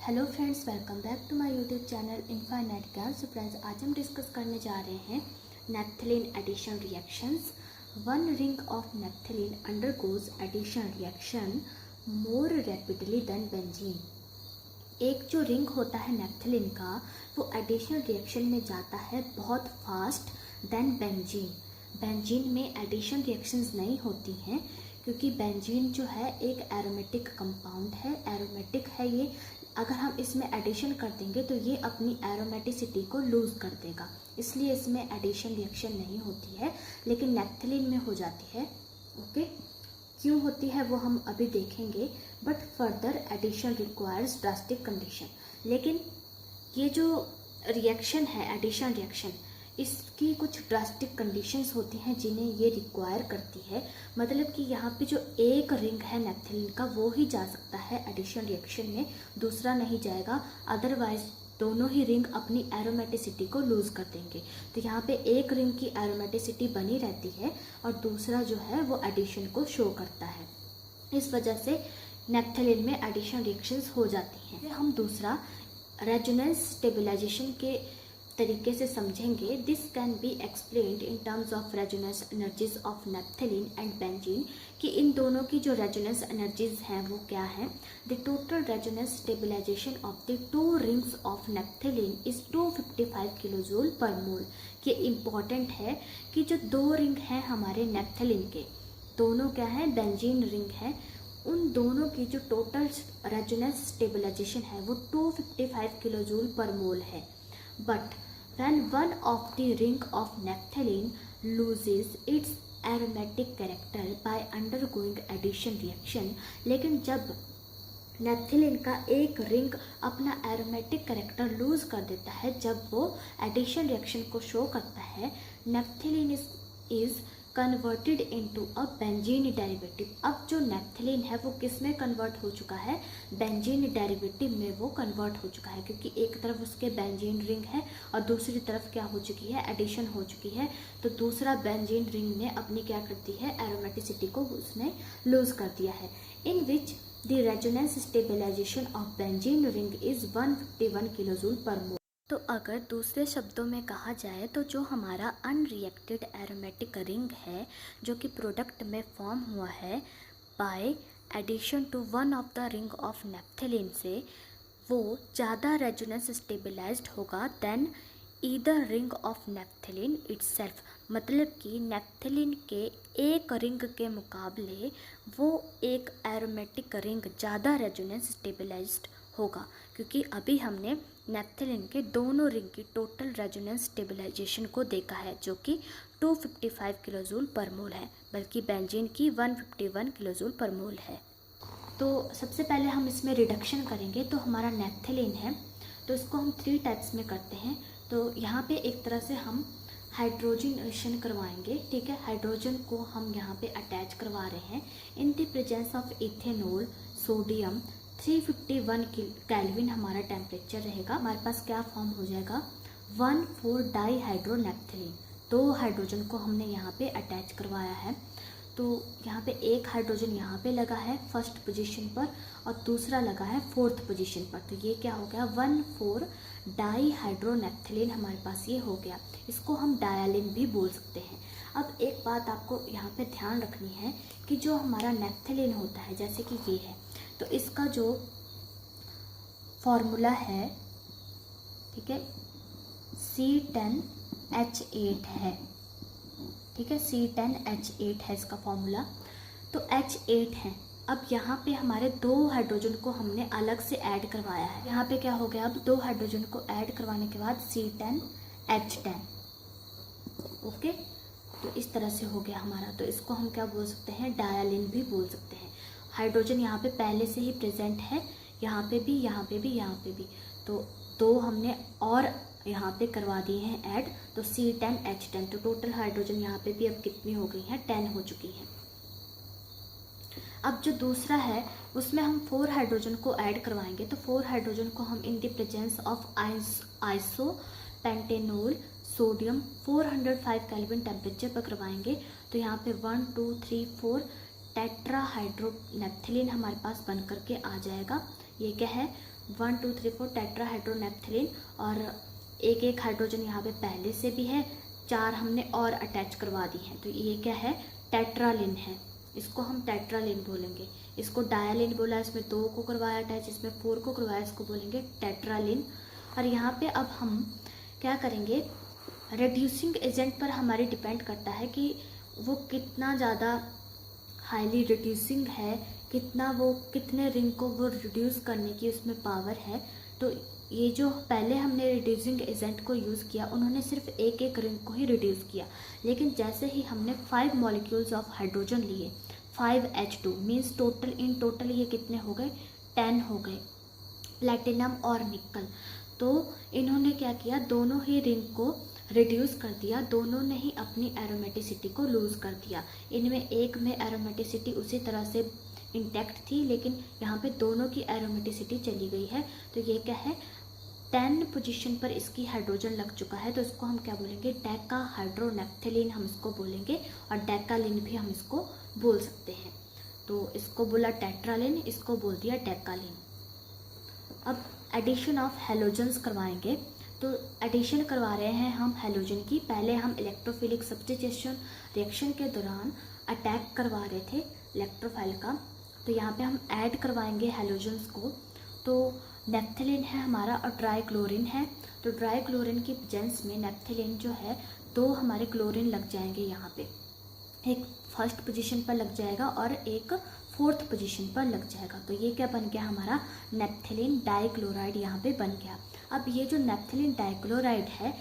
Hello friends, welcome back to my YouTube channel Infinite Gyan. So friends, आज हम discuss करने जा रहे हैं naphthalene addition reactions. One ring of naphthalene undergoes addition reaction more rapidly than benzene. एक जो ring होता है नैप्थलीन का, वो एडिशन रिएक्शन में जाता है बहुत फास्ट देन बेंजीन। बेंजीन में एडिशन रिएक्शंस नहीं होती हैं क्योंकि बेंजीन जो है एक एरोमेटिक कंपाउंड है, एरोमेटिक है ये। अगर हम इसमें एडिशन कर देंगे तो ये अपनी एरोमेटिसिटी को लूज़ कर देगा, इसलिए इसमें एडिशन रिएक्शन नहीं होती है, लेकिन नैप्थलीन में हो जाती है। ओके, क्यों होती है वो हम अभी देखेंगे, but further addition requires drastic condition. लेकिन ये जो रिएक्शन है एडिशन रिएक्शन, इसकी कुछ ड्रास्टिक कंडीशंस होती हैं जिन्हें ये रिक्वायर करती है। मतलब कि यहाँ पे जो एक रिंग है नैप्थलीन का वो ही जा सकता है एडिशन रिएक्शन में, दूसरा नहीं जाएगा। अदरवाइज दोनों ही रिंग अपनी एरोमेटिसिटी को लूज कर देंगे। तो यहाँ पे एक रिंग की एरोमेटिसिटी बनी रहती है और दूसरा जो है वो एडिशन को शो करता है। इस वजह से नैप्थलीन में एडिशन रिएक्शंस हो जाती हैं। हम दूसरा रेजोनेंस स्टेबलाइजेशन के तरीके से समझेंगे। This can be explained in terms of resonance energies of naphthalene and benzene, कि इन दोनों की जो रेजोनेंस एनर्जीज हैं वो क्या है। The total resonance stabilization of the two rings of naphthalene is 255 kilojoule per mole. ये इम्पॉर्टेंट है कि जो दो रिंग हैं हमारे नैप्थलीन के, दोनों क्या है, बेंजीन रिंग है, उन दोनों की जो टोटल रेजोनेंस स्टेबलाइजेशन है वो 255 किलोजूल पर मोल है। But when one of the ring of naphthalene loses its aromatic character by undergoing addition reaction, लेकिन जब नैप्थलीन का एक रिंग अपना एरोमेटिक कैरेक्टर लूज कर देता है, जब वो एडिशन रिएक्शन को शो करता है, naphthalene is converted into a benzene derivative. अब जो नैप्थलीन है वो किस में कन्वर्ट हो चुका है, बेंजीन डेरिवेटिव में वो कन्वर्ट हो चुका है, क्योंकि एक तरफ उसके बेंजीन रिंग है और दूसरी तरफ क्या हो चुकी है, एडिशन हो चुकी है। तो दूसरा बेंजीन रिंग ने अपनी क्या करती है, एरोमेटिसिटी को उसने लूज कर दिया है। In which the resonance stabilization of benzene ring is 151 kilojoule per mole. तो अगर दूसरे शब्दों में कहा जाए तो जो हमारा अनरिएक्टेड एरोमेटिक रिंग है, जो कि प्रोडक्ट में फॉर्म हुआ है by addition to one of the ring of naphthalene से, वो ज़्यादा रेजोनेंस स्टेबलाइज्ड होगा than either ring of naphthalene itself. मतलब कि नैप्थलीन के एक रिंग के मुकाबले वो एक एरोमेटिक रिंग ज़्यादा रेजोनेंस स्टेबलाइज्ड होगा, क्योंकि अभी हमने नैप्थलीन के दोनों रिंग की टोटल रेजोनेंस स्टेबलाइजेशन को देखा है, जो कि 255 किलोजूल पर मोल है, बल्कि बेंजीन की 151 किलोजूल पर मोल है। तो सबसे पहले हम इसमें रिडक्शन करेंगे। तो हमारा नैप्थलीन है, तो इसको हम 3 टाइप्स में करते हैं। तो यहाँ पे एक तरह से हम हाइड्रोजनेशन करवाएंगे, ठीक है। हाइड्रोजन को हम यहाँ पे अटैच करवा रहे हैं इन the presence of ethanol, sodium. 351 kelvin हमारा टेम्परेचर रहेगा। हमारे पास क्या फॉर्म हो जाएगा, 1,4 डाई हाइड्रोनैप्थलीन। 2 हाइड्रोजन को हमने यहाँ पे अटैच करवाया है। तो यहाँ पे एक हाइड्रोजन यहाँ पे लगा है फर्स्ट पोजीशन पर और दूसरा लगा है फोर्थ पोजीशन पर। तो ये क्या हो गया, 1,4 डाई हाइड्रोनैप्थलीन हमारे पास ये हो गया। इसको हम डायालिन भी बोल सकते हैं। अब एक बात आपको यहाँ पे ध्यान रखनी है कि जो हमारा नैप्थलीन होता है, जैसे कि ये है, तो इसका जो फॉर्मूला है, ठीक है, C10H8 है, ठीक है, C10H8 है इसका फॉर्मूला। तो H8 है। अब यहाँ पे हमारे 2 हाइड्रोजन को हमने अलग से ऐड करवाया है। यहाँ पे क्या हो गया, अब 2 हाइड्रोजन को ऐड करवाने के बाद C10H10, ओके। तो इस तरह से हो गया हमारा। तो इसको हम क्या बोल सकते हैं, डायालिन भी बोल सकते हैं। हाइड्रोजन यहाँ पे पहले से ही प्रेजेंट है, यहाँ पे भी, यहाँ पे भी, यहाँ पे भी। तो 2 हमने और यहाँ पे करवा दिए हैं ऐड, तो C10H10। तो टोटल हाइड्रोजन यहाँ पे भी अब कितनी हो गई हैं, 10 हो चुकी हैं। अब जो दूसरा है उसमें हम 4 हाइड्रोजन को ऐड करवाएंगे। तो 4 हाइड्रोजन को हम in the presence of isopentanol sodium 405 kelvin temperature पर करवाएंगे। तो यहाँ पे 1 2 3 4 टेट्रा हाइड्रोनैप्थलीन हमारे पास बन करके आ जाएगा। ये क्या है, 1 2 3 4 टेट्राहाइड्रोनैप्थलीन, और एक एक हाइड्रोजन यहाँ पे पहले से भी है, 4 हमने और अटैच करवा दी हैं, तो ये क्या है, टेट्रालिन है। इसको हम टेट्रालिन बोलेंगे। इसको डायालिन बोला, इसमें 2 को करवाया अटैच, इसमें 4 को करवाया, इसको बोलेंगे टेट्रालिन। और यहाँ पे अब हम क्या करेंगे, रिड्यूसिंग एजेंट पर हमारी डिपेंड करता है कि वो कितना ज़्यादा हाईली रिड्यूसिंग है, कितने रिंग को वो रिड्यूस करने की उसमें पावर है। तो ये जो पहले हमने रिड्यूसिंग एजेंट को यूज़ किया, उन्होंने सिर्फ एक एक रिंग को ही रिड्यूस किया, लेकिन जैसे ही हमने 5 मॉलिक्यूल्स ऑफ हाइड्रोजन लिए, 5H2 मीन्स टोटल ये कितने हो गए, 10 हो गए, प्लैटिनम और निकल। तो इन्होंने क्या किया, दोनों ही रिंग को रिड्यूस कर दिया, दोनों ने ही अपनी एरोमेटिसिटी को लूज़ कर दिया। इनमें एक में एरोमेटिसिटी उसी तरह से इंटैक्ट थी, लेकिन यहाँ पे दोनों की एरोमेटिसिटी चली गई है। तो ये क्या है, 10 पोजीशन पर इसकी हाइड्रोजन लग चुका है, तो इसको हम क्या बोलेंगे, डेकाहाइड्रोनैप्थलीन हम इसको बोलेंगे, और डेकालिन भी हम इसको बोल सकते हैं। तो इसको बोला टेट्रालिन, इसको बोल दिया डेकालिन। अब एडिशन ऑफ हेलोजन्स करवाएंगे, तो एडिशन करवा रहे हैं हम हेलोजन की। पहले हम इलेक्ट्रोफिलिक सब्स्टिट्यूशन रिएक्शन के दौरान अटैक करवा रहे थे इलेक्ट्रोफाइल का, तो यहाँ पे हम ऐड करवाएंगे हेलोजन्स को। तो नेप्थलीन है हमारा और ट्राइक्लोरिन है, तो ट्राइक्लोरिन की प्रेजेंस में नेप्थलीन जो है 2 हमारे क्लोरीन लग जाएंगे, यहाँ पे एक फर्स्ट पोजीशन पर लग जाएगा और एक 4th पोजीशन पर लग जाएगा। तो ये क्या बन गया, हमारा नेप्थलीन डाइक्लोराइड यहाँ पे बन गया। अब ये जो नेप्थलीन डाइक्लोराइड है,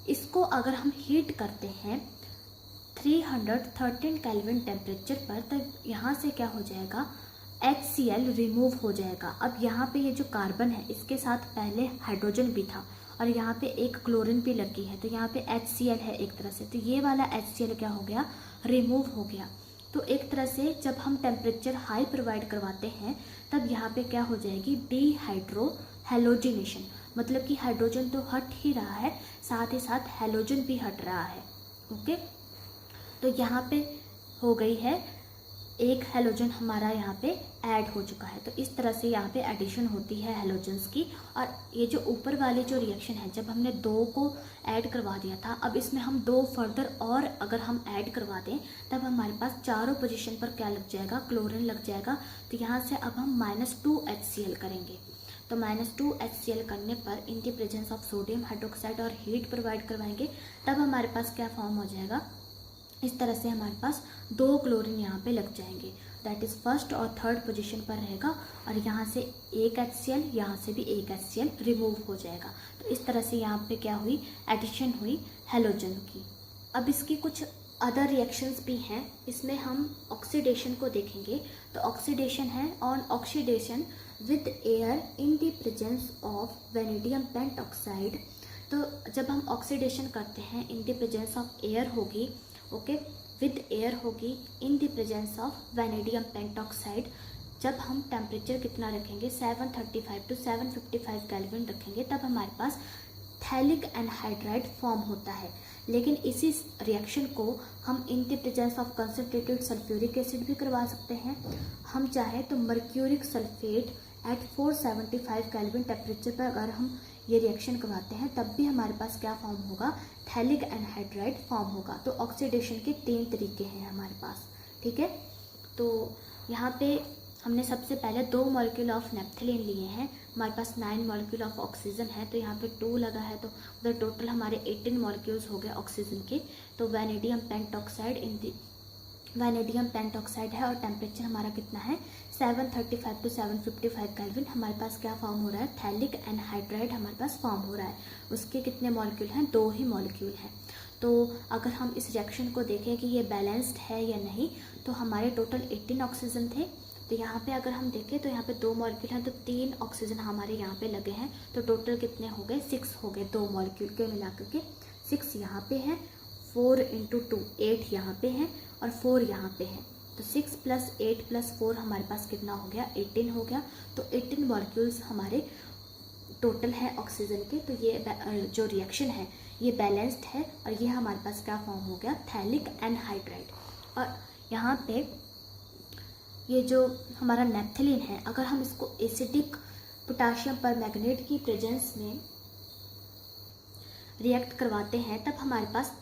इसको अगर हम हीट करते हैं 313 केल्विन टेम्परेचर पर, तब यहाँ से क्या हो जाएगा, HCl रिमूव हो जाएगा। अब यहाँ पे ये जो कार्बन है, इसके साथ पहले हाइड्रोजन भी था और यहाँ पे एक क्लोरीन भी लगी है, तो यहाँ पे HCl है एक तरह से, तो ये वाला HCl क्या हो गया, रिमूव हो गया। तो एक तरह से जब हम टेम्परेचर हाई प्रोवाइड करवाते हैं, तब यहाँ पे क्या हो जाएगी, डीहाइड्रो हेलोजिनेशन, मतलब कि हाइड्रोजन तो हट ही रहा है, साथ ही साथ हेलोजन भी हट रहा है। ओके, तो यहाँ पे हो गई है, एक हेलोजन हमारा यहाँ पे ऐड हो चुका है। तो इस तरह से यहाँ पे एडिशन होती है हेलोजन्स की। और ये जो ऊपर वाली जो रिएक्शन है, जब हमने 2 को ऐड करवा दिया था, अब इसमें हम 2 फर्दर और अगर हम ऐड करवा दें, तब हमारे पास चारों पोजीशन पर क्या लग जाएगा, क्लोरीन लग जाएगा। तो यहाँ से अब हम -2 HCl करेंगे, तो -2 HCl करने पर इन the presence of sodium hydroxide और हीट प्रोवाइड करवाएंगे, तब हमारे पास क्या फॉर्म हो जाएगा, इस तरह से हमारे पास 2 क्लोरीन यहाँ पे लग जाएंगे, दैट इज़ फर्स्ट और थर्ड पोजीशन पर रहेगा। और यहाँ से एक HCl, यहाँ से भी एक HCl रिमूव हो जाएगा। तो इस तरह से यहाँ पे क्या हुई, एडिशन हुई हेलोजन की। अब इसकी कुछ अदर रिएक्शंस भी हैं, इसमें हम ऑक्सीडेशन को देखेंगे। तो ऑक्सीडेशन है, on oxidation with air in the presence of vanadium pentoxide. तो जब हम ऑक्सीडेशन करते हैं, इन द प्रेजेंस ऑफ एयर होगी, ओके, विद एयर होगी, इन the presence of vanadium pentoxide. जब हम टेम्परेचर कितना रखेंगे, 735 to 755 केल्विन रखेंगे, तब हमारे पास थैलिक एनहाइड्राइड फॉर्म होता है। लेकिन इसी रिएक्शन को हम in the presence of concentrated sulphuric acid भी करवा सकते हैं। हम चाहे तो mercuric sulphate at 475 kelvin temperature पर अगर हम ये रिएक्शन करवाते हैं, तब भी हमारे पास क्या फॉर्म होगा, थैलिक एनहाइड्राइड फॉर्म होगा। तो ऑक्सीडेशन के 3 तरीके हैं हमारे पास, ठीक है। तो यहाँ पे हमने सबसे पहले 2 मॉलिक्यूल ऑफ नेप्थलीन लिए हैं, हमारे पास 9 मॉलिक्यूल ऑफ ऑक्सीजन है, तो यहाँ पे 2 लगा है, तो उधर टोटल हमारे 18 मॉलिक्यूल्स हो गए ऑक्सीजन के। तो वेनेडियम पेंटॉक्साइड है और टेम्परेचर हमारा कितना है, 735 to 755 केल्विन। हमारे पास क्या फॉर्म हो रहा है, थैलिक एनहाइड्राइड हमारे पास फॉर्म हो रहा है। उसके कितने मॉलिक्यूल हैं, 2 ही मॉलिक्यूल हैं। तो अगर हम इस रिएक्शन को देखें कि ये बैलेंस्ड है या नहीं, तो हमारे टोटल 18 ऑक्सीजन थे। तो यहाँ पे अगर हम देखें तो यहाँ पे 2 मॉलिक्यूल हैं, तो 3 ऑक्सीजन हमारे यहाँ पे लगे हैं। तो टोटल कितने हो गए, 6 हो गए, 2 मॉलिक्यूल के मिलाकर के 6 यहाँ पे हैं, 4 × 2 8 यहाँ पे हैं और 4 यहाँ पे हैं। तो 6 + 8 + 4 हमारे पास कितना हो गया, 18 हो गया। तो 18 मॉलिक्यूल्स हमारे टोटल है ऑक्सीजन के। तो ये जो रिएक्शन है ये बैलेंस्ड है और ये हमारे पास क्या फॉर्म हो गया, थैलिक एनहाइड्राइड। और यहाँ पे ये जो हमारा नेप्थलीन है, अगर हम इसको एसिडिक पोटाशियम पर मैग्नेट की प्रेजेंस में रिएक्ट करवाते हैं, तब हमारे पास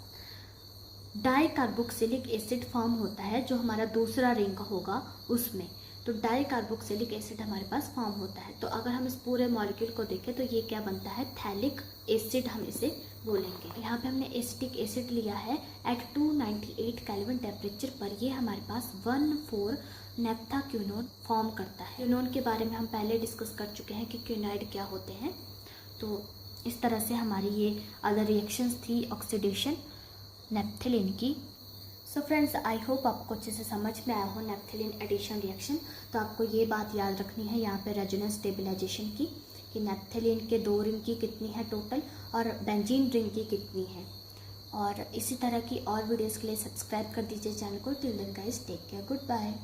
डाइकार्बोक्सिलिक एसिड फॉर्म होता है, जो हमारा दूसरा रिंग होगा उसमें। तो डाइकार्बोक्सिलिक एसिड हमारे पास फॉर्म होता है। तो अगर हम इस पूरे मॉलिक्यूल को देखें तो ये क्या बनता है, थैलिक एसिड हम इसे बोलेंगे। यहाँ पे हमने एसिटिक एसिड लिया है एट 298 केल्विन टेम्परेचर पर। ये हमारे पास 1,4 नेप्थाक्विनोन फॉर्म करता है। क्विनोन के बारे में हम पहले डिस्कस कर चुके हैं कि क्विनाइड क्या होते हैं। तो इस तरह से हमारी ये अदर रिएक्शंस थी ऑक्सीडेशन नेप्थलीन की। सो फ्रेंड्स, आई होप आपको अच्छे से समझ में आया हो नेप्थलीन एडिशन रिएक्शन। तो आपको ये बात याद रखनी है यहाँ पे रेजोनेंस स्टेबलाइजेशन की, कि नेप्थलीन के 2 रिंग की कितनी है टोटल और बेंजीन रिंग की कितनी है। और इसी तरह की और वीडियोज़ के लिए सब्सक्राइब कर दीजिए चैनल को। Till then guys, take care, good bye.